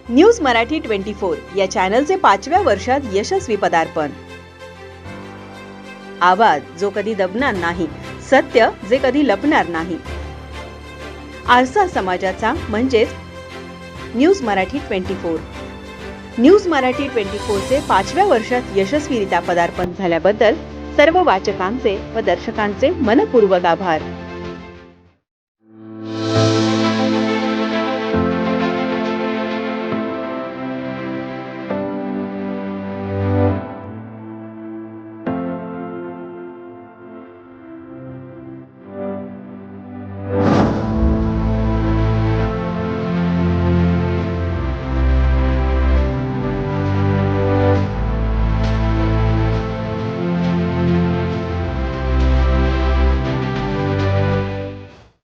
News Marathi 24 या चॅनलचे 5व्या वर्षात यशस्वी पदार्पण. आवाज जो कधी दबणार नाही, सत्य जे कधी लपणार नाही. आरसा समाजाचा म्हणजेच न्यूज मराठी 24. न्यूज मराठी 24 चे 5व्या वर्षात यशस्वीरित्या पदार्पण झाल्याबद्दल सर्व वाचकांचे व दर्शकांचे मनपूर्वक आभार.